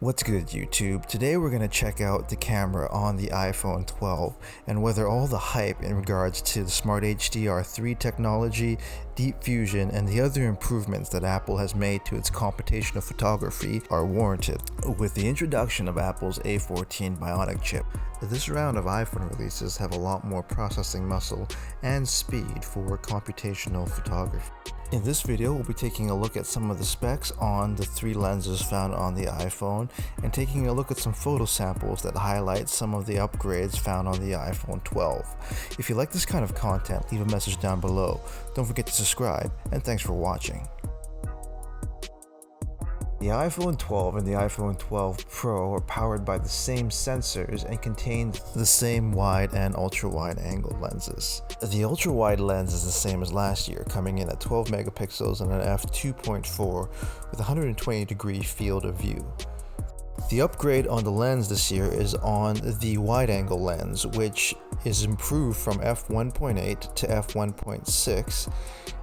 What's good, YouTube? Today we're going to check out the camera on the iPhone 12 and whether all the hype in regards to the Smart HDR3 technology, Deep Fusion, and the other improvements that Apple has made to its computational photography are warranted. With the introduction of Apple's A14 Bionic chip, this round of iPhone releases have a lot more processing muscle and speed for computational photography. In this video, we'll be taking a look at some of the specs on the three lenses found on the iPhone and taking a look at some photo samples that highlight some of the upgrades found on the iPhone 12. If you like this kind of content, leave a message down below. Don't forget to subscribe, and thanks for watching. The iPhone 12 and the iPhone 12 Pro are powered by the same sensors and contain the same wide and ultra-wide angle lenses. The ultra-wide lens is the same as last year, coming in at 12 megapixels and an f2.4 with 120-degree field of view. The upgrade on the lens this year is on the wide-angle lens, which is improved from f1.8 to f1.6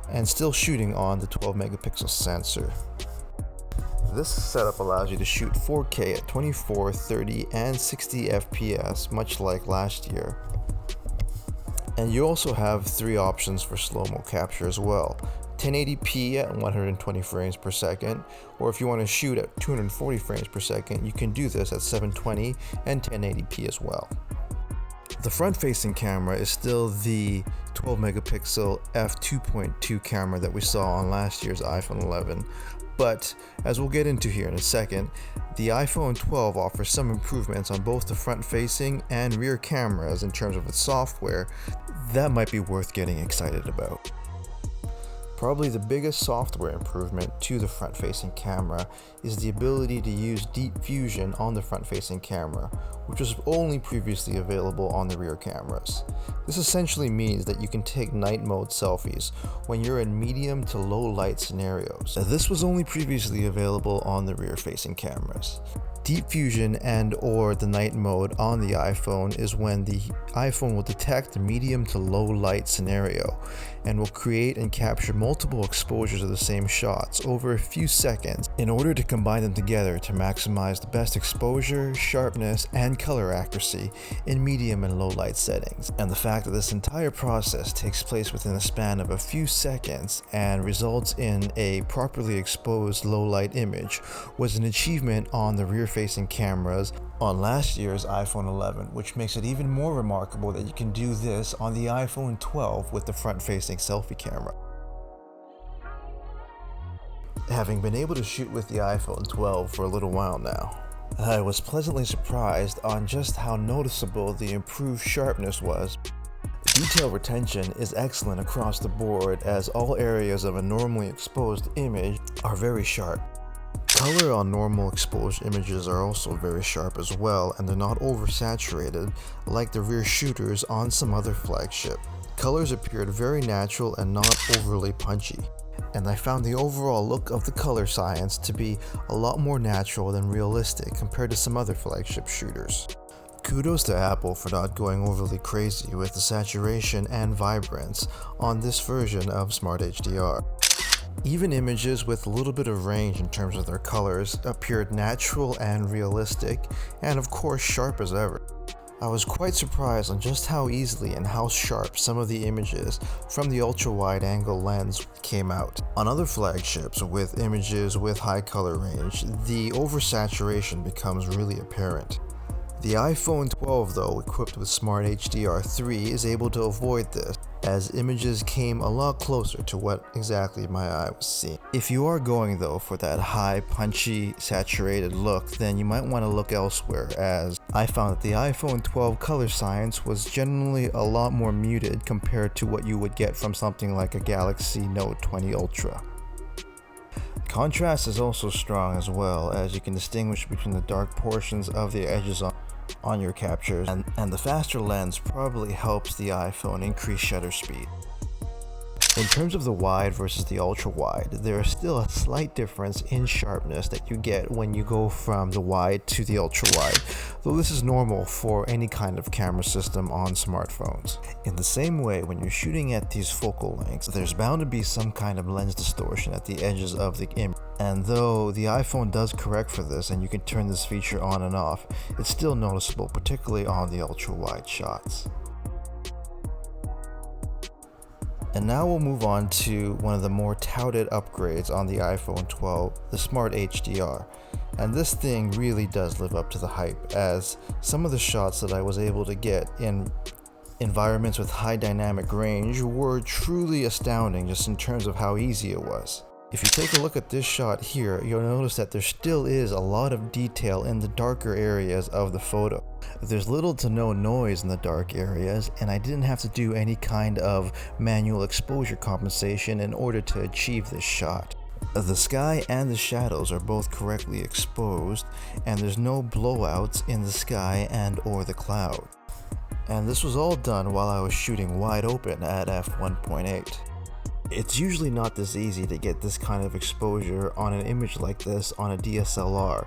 and still shooting on the 12 megapixel sensor. This setup allows you to shoot 4K at 24, 30, and 60 FPS, much like last year. And you also have three options for slow-mo capture as well. 1080p at 120 frames per second, or if you want to shoot at 240 frames per second, you can do this at 720 and 1080p as well. The front-facing camera is still the 12 megapixel f2.2 camera that we saw on last year's iPhone 11. But, as we'll get into here in a second, the iPhone 12 offers some improvements on both the front-facing and rear cameras in terms of its software that might be worth getting excited about. Probably the biggest software improvement to the front-facing camera is the ability to use Deep Fusion on the front-facing camera, which was only previously available on the rear cameras. This essentially means that you can take night mode selfies when you're in medium to low light scenarios. This was only previously available on the rear-facing cameras. Deep Fusion and/or the night mode on the iPhone is when the iPhone will detect the medium to low light scenario and will create and capture multiple exposures of the same shots over a few seconds in order to combine them together to maximize the best exposure, sharpness, and color accuracy in medium and low light settings. And the fact that this entire process takes place within a span of a few seconds and results in a properly exposed low light image was an achievement on the rear-facing cameras on last year's iPhone 11, which makes it even more remarkable that you can do this on the iPhone 12 with the front-facing selfie camera. Having been able to shoot with the iPhone 12 for a little while now, I was pleasantly surprised on just how noticeable the improved sharpness was. Detail retention is excellent across the board, as all areas of a normally exposed image are very sharp. Color on normal exposed images are also very sharp as well, and they're not oversaturated like the rear shooters on some other flagship. Colors appeared very natural and not overly punchy, and I found the overall look of the color science to be a lot more natural than realistic compared to some other flagship shooters. Kudos to Apple for not going overly crazy with the saturation and vibrance on this version of Smart HDR. Even images with a little bit of range in terms of their colors appeared natural and realistic, and of course sharp as ever. I was quite surprised on just how easily and how sharp some of the images from the ultra-wide angle lens came out. On other flagships with images with high color range, the oversaturation becomes really apparent. The iPhone 12, though, equipped with Smart HDR3, is able to avoid this, as images came a lot closer to what exactly my eye was seeing. If you are going, though, for that high, punchy, saturated look, then you might want to look elsewhere, as I found that the iPhone 12 color science was generally a lot more muted compared to what you would get from something like a Galaxy Note 20 Ultra. Contrast is also strong as well, as you can distinguish between the dark portions of the edges on your captures, and the faster lens probably helps the iPhone increase shutter speed. In terms of the wide versus the ultra wide, there is still a slight difference in sharpness that you get when you go from the wide to the ultra wide, though this is normal for any kind of camera system on smartphones. In the same way, when you're shooting at these focal lengths, there's bound to be some kind of lens distortion at the edges of the image. And though the iPhone does correct for this and you can turn this feature on and off, it's still noticeable, particularly on the ultra wide shots. And now we'll move on to one of the more touted upgrades on the iPhone 12, the Smart HDR. And this thing really does live up to the hype, as some of the shots that I was able to get in environments with high dynamic range were truly astounding just in terms of how easy it was. If you take a look at this shot here, you'll notice that there still is a lot of detail in the darker areas of the photo. There's little to no noise in the dark areas, and I didn't have to do any kind of manual exposure compensation in order to achieve this shot. The sky and the shadows are both correctly exposed, and there's no blowouts in the sky and or the cloud. And this was all done while I was shooting wide open at f1.8. It's usually not this easy to get this kind of exposure on an image like this on a DSLR,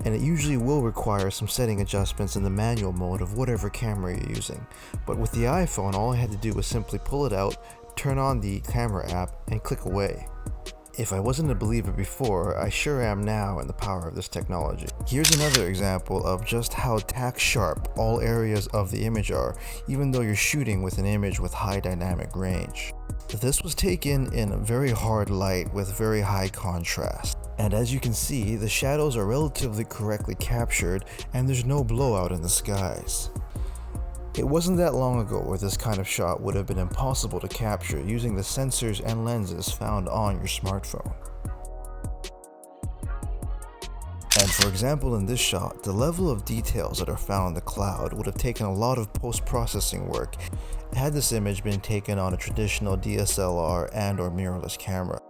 and it usually will require some setting adjustments in the manual mode of whatever camera you're using. But with the iPhone, all I had to do was simply pull it out, turn on the camera app, and click away. If I wasn't a believer before, I sure am now in the power of this technology. Here's another example of just how tack sharp all areas of the image are, even though you're shooting with an image with high dynamic range. This was taken in very hard light with very high contrast. And as you can see, the shadows are relatively correctly captured and there's no blowout in the skies. It wasn't that long ago where this kind of shot would have been impossible to capture using the sensors and lenses found on your smartphone. And for example, in this shot, the level of details that are found in the cloud would have taken a lot of post-processing work had this image been taken on a traditional DSLR and or mirrorless camera.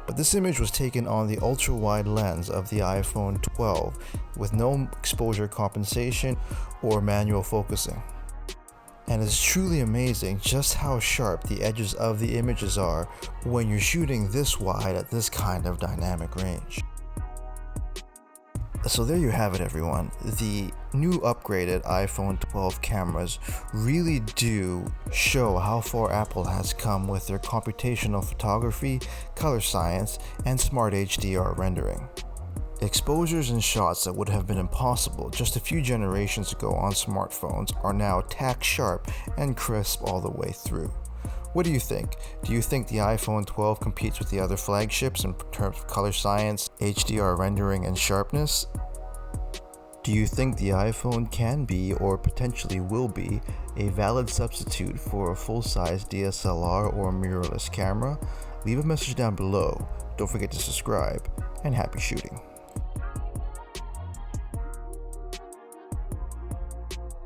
But this image was taken on the ultra-wide lens of the iPhone 12 with no exposure compensation or manual focusing. And it's truly amazing just how sharp the edges of the images are when you're shooting this wide at this kind of dynamic range. So there you have it, everyone. The new upgraded iPhone 12 cameras really do show how far Apple has come with their computational photography, color science, and smart HDR rendering. Exposures and shots that would have been impossible just a few generations ago on smartphones are now tack sharp and crisp all the way through. What do you think? Do you think the iPhone 12 competes with the other flagships in terms of color science, HDR rendering, and sharpness? Do you think the iPhone can be, or potentially will be, a valid substitute for a full-size DSLR or mirrorless camera? Leave a message down below. Don't forget to subscribe, and happy shooting.